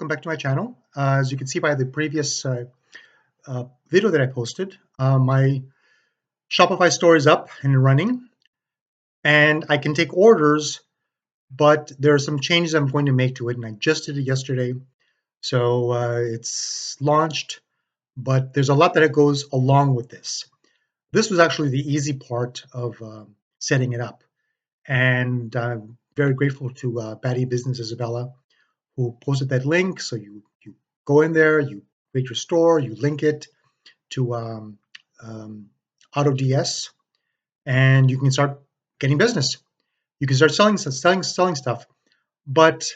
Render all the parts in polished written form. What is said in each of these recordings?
welcome back to my channel. As you can see by the previous video that I posted, my Shopify store is up and running, and I can take orders, but there are some changes I'm going to make to it, and I just did it yesterday. So it's launched, but there's a lot that goes along with this. This was actually the easy part of setting it up, and I'm very grateful to Batty Business Isabella, who posted that link. So you go in there, you create your store, you link it to um, AutoDS, and you can start getting business. You can start selling stuff. But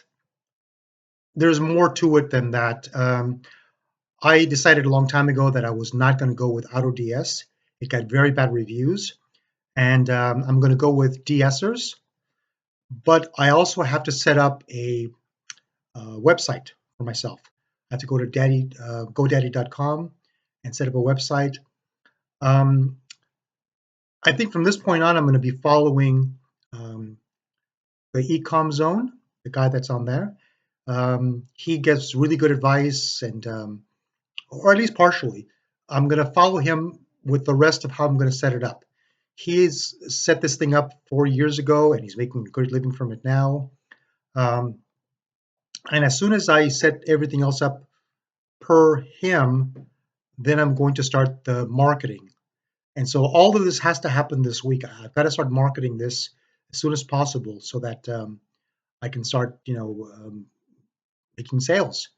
there's more to it than that. I decided a long time ago that I was not going to go with AutoDS. It got very bad reviews, and I'm going to go with DSers. But I also have to set up a website for myself. I have to go to GoDaddy.com and set up a website. I think from this point on, I'm going to be following the ECOMM zone, the guy that's on there. He gives really good advice, and or at least partially. I'm going to follow him with the rest of how I'm going to set it up. He's set this thing up 4 years ago, and he's making a good living from it now. And as soon as I set everything else up per him, then I'm going to start the marketing. And so all of this has to happen this week. I've got to start marketing this as soon as possible so that I can start, making sales.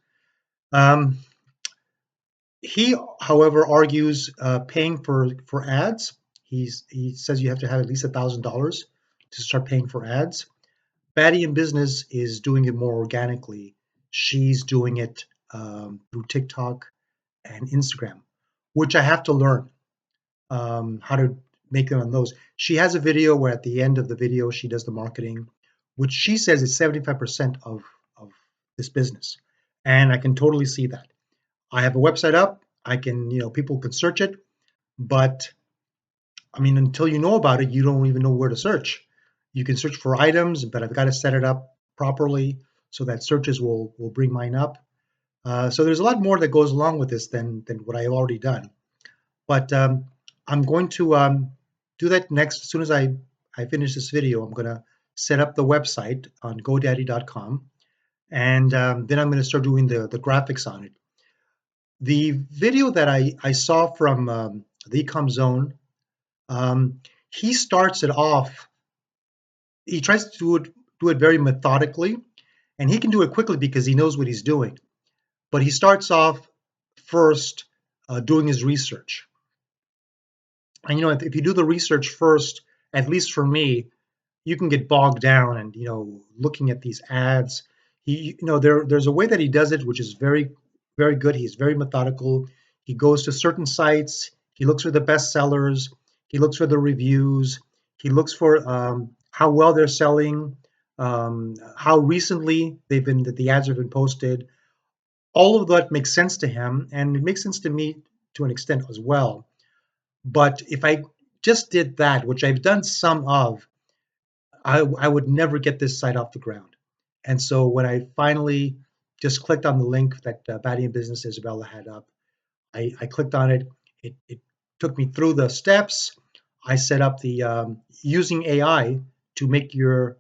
He, however, argues paying for ads. He says you have to have at least $1,000 to start paying for ads. Batty in Business is doing it more organically. She's doing it through TikTok and Instagram, which I have to learn how to make them on those. She has a video where at the end of the video she does the marketing, which she says is 75% of this business, and I can totally see that. I have a website up. I can, people can search it, but I mean, until you know about it, you don't even know where to search. You can search for items, but I've got to set it up properly so that searches will bring mine up. So there's a lot more that goes along with this than what I've already done. But I'm going to do that next. As soon as I finish this video, I'm going to set up the website on GoDaddy.com, and then I'm going to start doing the graphics on it. The video that I saw from the ECOMM zone, he starts it off. He tries to do it very methodically, and he can do it quickly because he knows what he's doing. But he starts off first doing his research. And if you do the research first, at least for me, you can get bogged down and looking at these ads. There's a way that he does it which is very, very good. He's very methodical. He goes to certain sites. He looks for the best sellers. He looks for the reviews. He looks for how well they're selling, how recently the ads have been posted. All of that makes sense to him, and it makes sense to me to an extent as well. But if I just did that, which I've done some of, I would never get this site off the ground. And so when I finally just clicked on the link that Batty in Business Isabella had up, I clicked on it. It took me through the steps. I set up the using AI to make your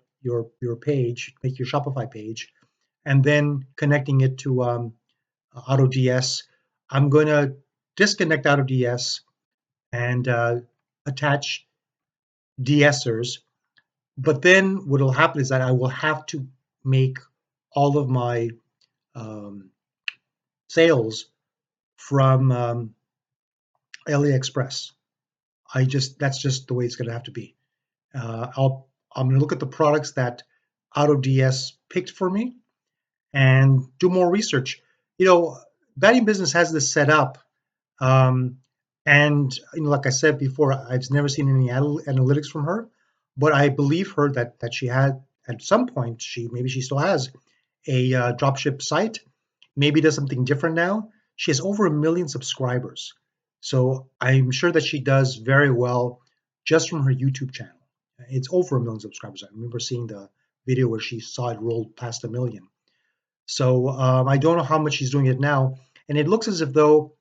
page, make your Shopify page, and then connecting it to AutoDS. I'm going to disconnect AutoDS and attach DSers. But then what will happen is that I will have to make all of my sales from AliExpress. That's just the way it's going to have to be. I'm going to look at the products that AutoDS picked for me and do more research. Batty in Business has this set up, and like I said before, I've never seen any analytics from her, but I believe her that she had at some point. Maybe she still has a dropship site. Maybe does something different now. She has over 1 million subscribers, so I'm sure that she does very well just from her YouTube channel. It's over 1 million subscribers. I remember seeing the video where she saw it roll past 1 million. So I don't know how much she's doing it now, and it looks as if though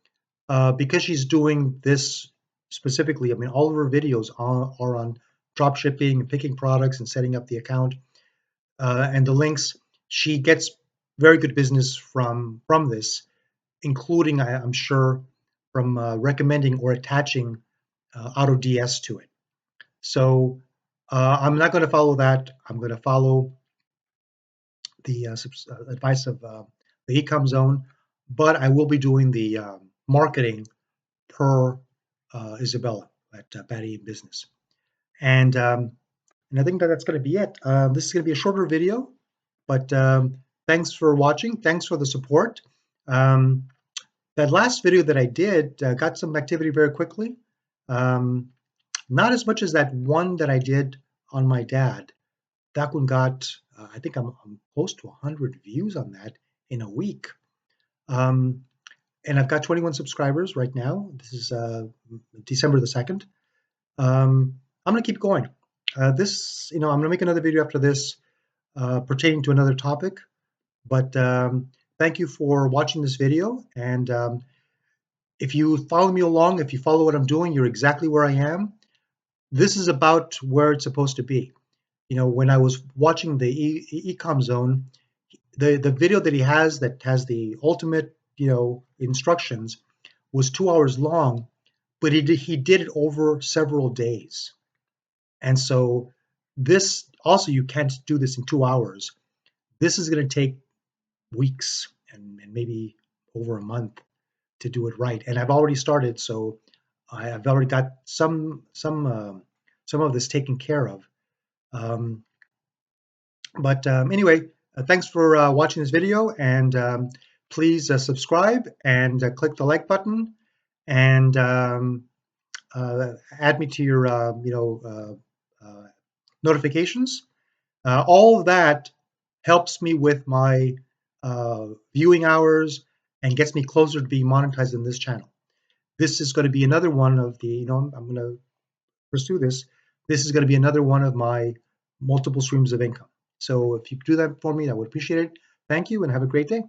because she's doing this specifically, I mean, all of her videos are on drop shipping and picking products and setting up the account and the links. She gets very good business from this, including I'm sure from recommending or attaching AutoDS to it. So I'm not going to follow that. I'm going to follow the advice of the ECOMM zone, but I will be doing the marketing per Isabella at Batty in Business. And I think that that's going to be it. This is going to be a shorter video, but thanks for watching. Thanks for the support. Um, that last video that I did got some activity very quickly. Um, Not as much as that one that I did on my dad. That one got, I think I'm close to 100 views on that in a week. And I've got 21 subscribers right now. This is December the 2nd. I'm going to keep going. I'm going to make another video after this pertaining to another topic. But thank you for watching this video. And if you follow me along, if you follow what I'm doing, you're exactly where I am. This is about where it's supposed to be. When I was watching the ECOMM zone, the video that he has that has the ultimate, instructions was 2 hours long, but he did it over several days. And so this also, you can't do this in 2 hours. This is going to take weeks and maybe over a month to do it right. And I've already started, so I've already got some of this taken care of. But anyway, thanks for watching this video, and please subscribe and click the like button, and add me to your notifications. All of that helps me with my viewing hours and gets me closer to being monetized in this channel. This is going to be another one of the, I'm going to pursue this. This is going to be another one of my multiple streams of income. So if you do that for me, I would appreciate it. Thank you and have a great day.